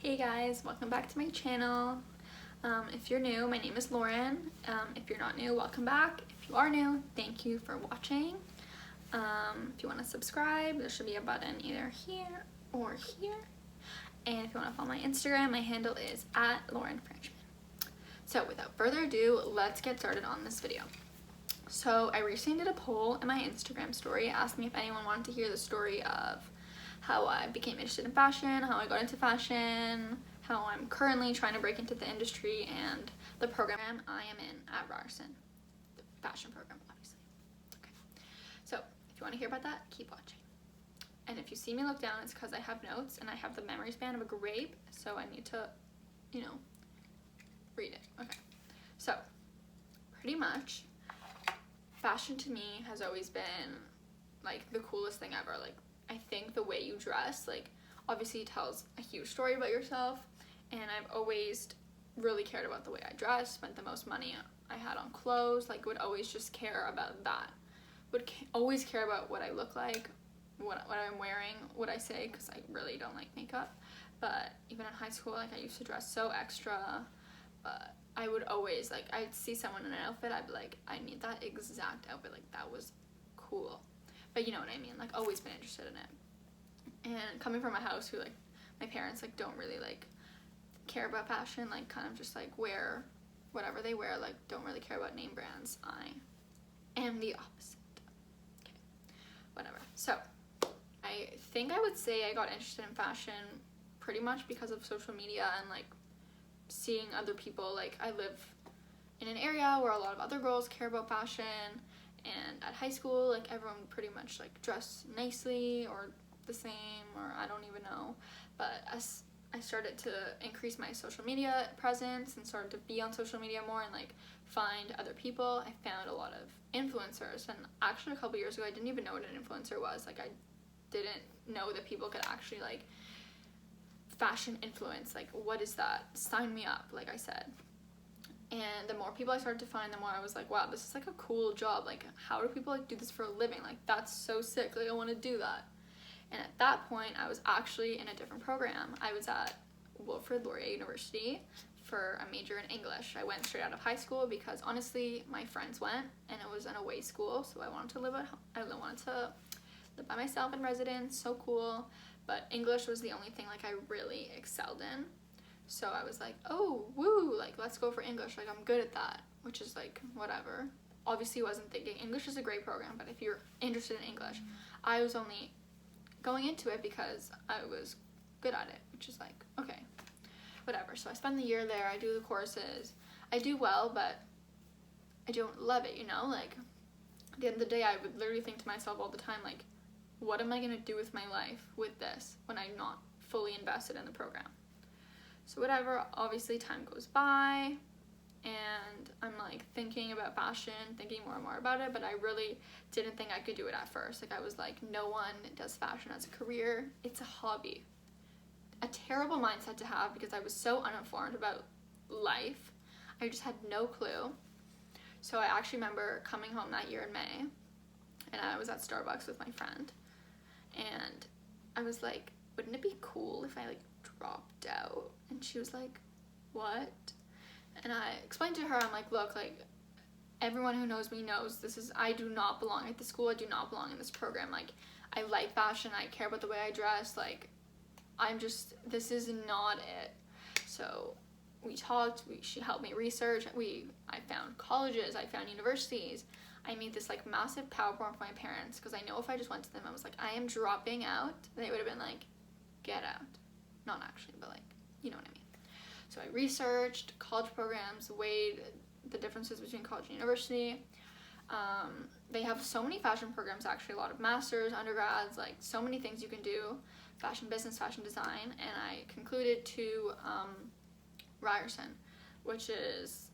Hey guys, welcome back to my channel. If you're new, my name is Lauren. If you're not new, welcome back. If you are new, thank you for watching. If you want to subscribe, there should be a button either here or here. And if you want to follow my Instagram, my handle is @LaurenFrenchman. So without further ado, let's get started on this video. So I recently did a poll in my Instagram story asking if anyone wanted to hear the story of how I became interested in fashion, how I got into fashion, how I'm currently trying to break into the industry, and the program I am in at Ryerson, the fashion program, obviously. Okay, so if you want to hear about that, keep watching. And if you see me look down, it's because I have notes and I have the memory span of a grape, so I need to, read it. Okay, so pretty much, fashion to me has always been like the coolest thing ever. Like, I think the way you dress, like, obviously tells a huge story about yourself, and I've always really cared about the way I dress, spent the most money I had on clothes, like, would always just care about that, always care about what I look like, what I'm wearing, what I say, because I really don't like makeup. But even in high school, like, I used to dress so extra, but I would always, like, I'd see someone in an outfit, I'd be like, I need that exact outfit, like, that was cool. But you know what I mean, like, always been interested in it. And coming from a house who, like, my parents, like, don't really, like, care about fashion, like, kind of just, like, wear whatever they wear, like, don't really care about name brands, I am the opposite. Okay, whatever. So, I think I would say I got interested in fashion pretty much because of social media and, like, seeing other people. Like, I live in an area where a lot of other girls care about fashion, and at high school, like, everyone pretty much, like, dressed nicely or the same, or I don't even know. But as I started to increase my social media presence and started to be on social media more and, like, find other people, I found a lot of influencers. And actually a couple years ago, I didn't even know what an influencer was. Like, I didn't know that people could actually, like, fashion influence. Like, what is that? Sign me up, like I said. And the more people I started to find, the more I was like, wow, this is, like, a cool job. Like, how do people, like, do this for a living? Like, that's so sick. Like, I want to do that. And at that point, I was actually in a different program. I was at Wilfrid Laurier University for a major in English. I went straight out of high school because, honestly, my friends went, and it was an away school, so I wanted to live by myself in residence. So cool. But English was the only thing, like, I really excelled in. So I was like, oh, woo, like, let's go for English. Like, I'm good at that, which is, like, whatever. Obviously, wasn't thinking English is a great program, but if you're interested in English, I was only going into it because I was good at it, which is, like, okay, whatever. So I spend the year there. I do the courses. I do well, but I don't love it, Like, at the end of the day, I would literally think to myself all the time, like, what am I going to do with my life with this when I'm not fully invested in the program? So whatever, obviously time goes by, and I'm, like, thinking about fashion, thinking more and more about it, but I really didn't think I could do it at first. Like, I was like, no one does fashion as a career. It's a hobby. A terrible mindset to have because I was so uninformed about life. I just had no clue. So I actually remember coming home that year in May, and I was at Starbucks with my friend, and I was like, wouldn't it be cool if I, like, dropped out? And she was like, what? And I explained to her, I'm like, look, like, everyone who knows me knows I do not belong at the school. I do not belong in this program. Like, I like fashion. I care about the way I dress. Like, this is not it. So we talked. She helped me research. I found colleges. I found universities. I made this, like, massive PowerPoint for my parents because I know if I just went to them, I was like, I am dropping out, they would have been like, get out. Not actually, but, like, you know what I mean. So I researched college programs, weighed the differences between college and university. They have so many fashion programs, actually, a lot of masters, undergrads, like, so many things you can do, fashion business, fashion design, and I concluded to Ryerson, which is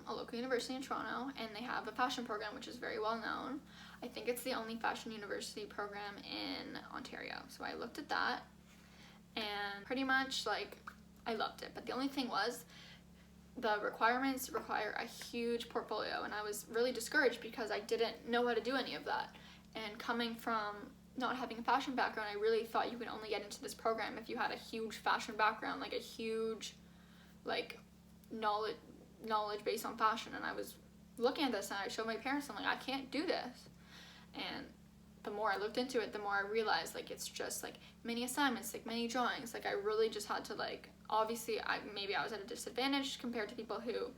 a local university in Toronto, and they have a fashion program, which is very well known. I think it's the only fashion university program in Ontario. So I looked at that, and pretty much, like, I loved it. But the only thing was, the requirements require a huge portfolio, and I was really discouraged because I didn't know how to do any of that. And coming from not having a fashion background, I really thought you could only get into this program if you had a huge fashion background, like a huge, like, knowledge based on fashion. And I was looking at this and I showed my parents, I'm like, I can't do this. And the more I looked into it, the more I realized, like, it's just like many assignments, like many drawings. Like, I really just had to, like, obviously maybe I was at a disadvantage compared to people who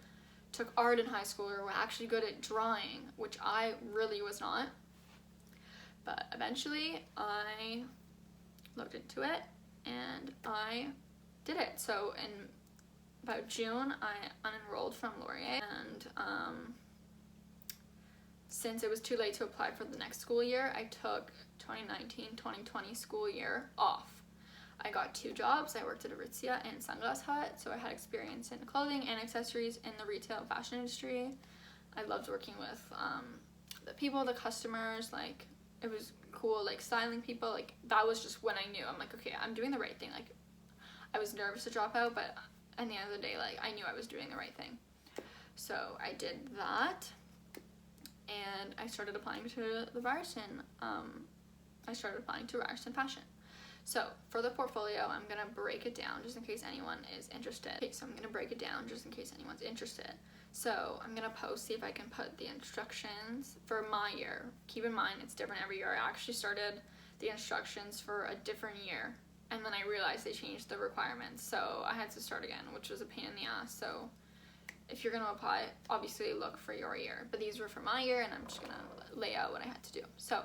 took art in high school or were actually good at drawing, which I really was not. But eventually I looked into it and I did it. So in about June, I unenrolled from Laurier, and since it was too late to apply for the next school year, I took 2019-2020 school year off. I got 2 jobs. I worked at Aritzia and Sunglass Hut, so I had experience in clothing and accessories in the retail fashion industry. I loved working with the people, the customers. Like, it was cool, like, styling people. Like, that was just when I knew. I'm like, okay, I'm doing the right thing. Like, I was nervous to drop out, but at the end of the day, like, I knew I was doing the right thing. So I did that, and I started applying to the Ryerson. I started applying to Ryerson Fashion. So for the portfolio, I'm gonna break it down just in case anyone is interested. Okay, so I'm gonna break it down just in case anyone's interested. So I'm gonna see if I can put the instructions for my year. Keep in mind, it's different every year. I actually started the instructions for a different year, and then I realized they changed the requirements, so I had to start again, which was a pain in the ass. So if you're gonna apply, obviously look for your year, but these were for my year, and I'm just gonna lay out what I had to do. So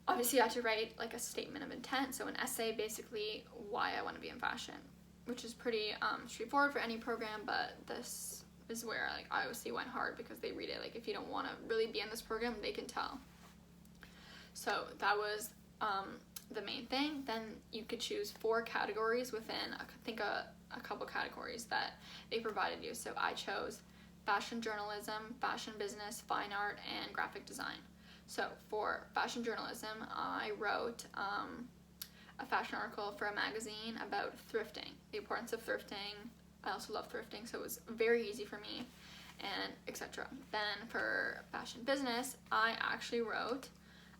obviously I had to write like a statement of intent, so an essay, basically why I want to be in fashion, which is pretty straightforward for any program, but this is where, like, I obviously went hard because they read it. Like, if you don't want to really be in this program, they can tell. So that was the main thing. Then you could choose 4 categories within, I think, a couple categories that they provided you. So I chose fashion journalism, fashion business, fine art, and graphic design. So for fashion journalism, I wrote a fashion article for a magazine about thrifting, the importance of thrifting. I also love thrifting, so it was very easy for me, and etc. Then for fashion business, I actually wrote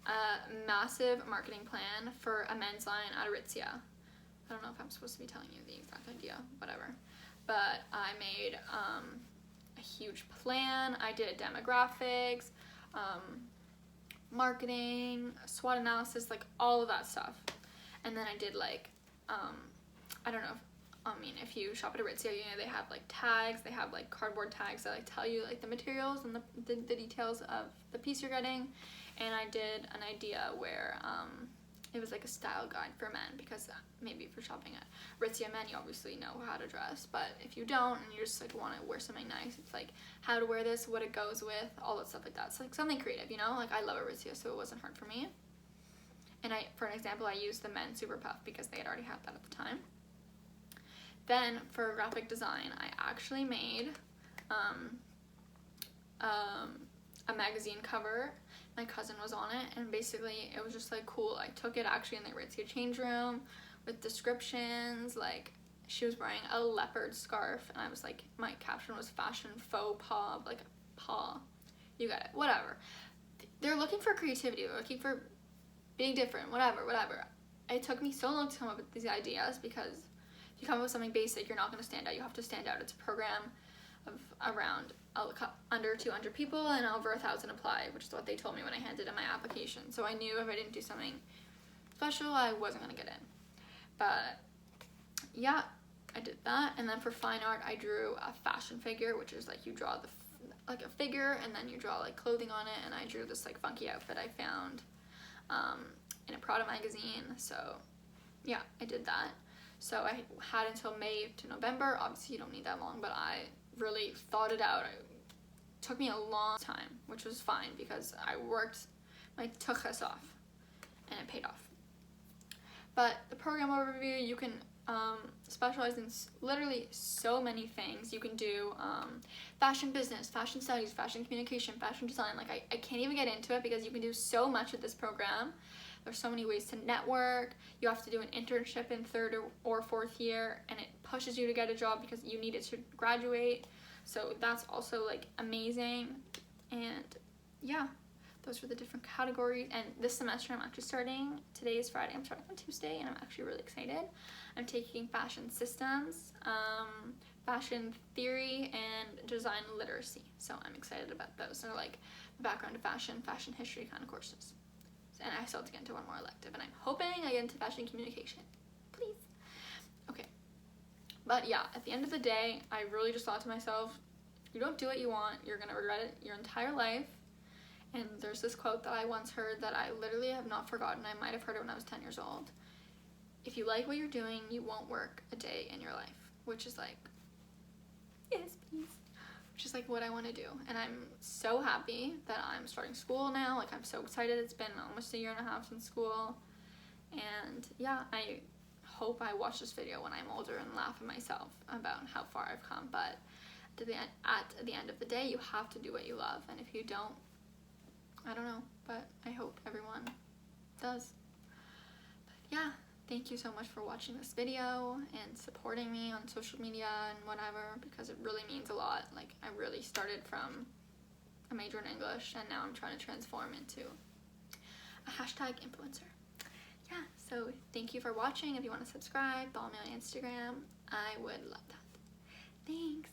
a massive marketing plan for a men's line at Aritzia. I don't know if I'm supposed to be telling you the exact idea, whatever. But I made a huge plan. I did demographics, marketing, SWOT analysis, like all of that stuff. And then I did, like, I don't know if you shop at Aritzia, you know, they have like tags, they have like cardboard tags that like tell you like the materials and the details of the piece you're getting. And I did an idea where it was like a style guide for men, because maybe if you're shopping at Aritzia men, you obviously know how to dress, but if you don't and you just like want to wear something nice, it's like how to wear this, what it goes with, all that stuff like that. It's like something creative, you know, like I love Aritzia, so it wasn't hard for me. And for an example, I used the men's Super Puff because they had already had that at the time. Then for graphic design, I actually made a magazine cover. My cousin was on it, and basically it was just like cool. I took it actually in the Aritzia change room with descriptions. Like, she was wearing a leopard scarf, and I was like, my caption was fashion faux pas, like paw. You get it, whatever. They're looking for creativity. They're looking for being different, whatever. It took me so long to come up with these ideas, because if you come up with something basic, you're not going to stand out. You have to stand out. It's a program of around under 200 people and over 1,000 apply, which is what they told me when I handed in my application. So I knew if I didn't do something special, I wasn't going to get in. But yeah, I did that. And then for fine art, I drew a fashion figure, which is like you draw like a figure and then you draw like clothing on it. And I drew this like funky outfit I found in a Prada magazine. So yeah, I did that. So I had until May to November. Obviously you don't need that long, but I really thought it out. It took me a long time, which was fine because I worked my tuchus off and it paid off. But the program overview, you can specialize in literally so many things. You can do fashion business, fashion studies, fashion communication, fashion design. Like I can't even get into it because you can do so much with this program. There's so many ways to network. You have to do an internship in 3rd or 4th year, and it pushes you to get a job because you need it to graduate. So that's also like amazing. And yeah, those were the different categories. And this semester I'm actually starting, today is Friday, I'm starting on Tuesday, and I'm actually really excited. I'm taking fashion systems, fashion theory, and design literacy. So I'm excited about those. They're like the background of fashion, fashion history kind of courses. And I still have to get into one more elective, and I'm hoping I get into fashion communication. Please. Okay. But yeah, at the end of the day, I really just thought to myself, if you don't do what you want, you're going to regret it your entire life. And there's this quote that I once heard that I literally have not forgotten. I might have heard it when I was 10 years old. If you like what you're doing, you won't work a day in your life. Which is like, yes, please. Which is like what I want to do. And I'm so happy that I'm starting school now. Like, I'm so excited. It's been almost a year and a half since school. And yeah, I hope I watch this video when I'm older and laugh at myself about how far I've come. But at the end of the day, you have to do what you love. And if you don't, I don't know. But I hope everyone does. But yeah. Thank you so much for watching this video and supporting me on social media and whatever, because it really means a lot. Like, I really started from a major in English, and now I'm trying to transform into a hashtag influencer. Yeah, so thank you for watching. If you want to subscribe, follow me on Instagram. I would love that. Thanks.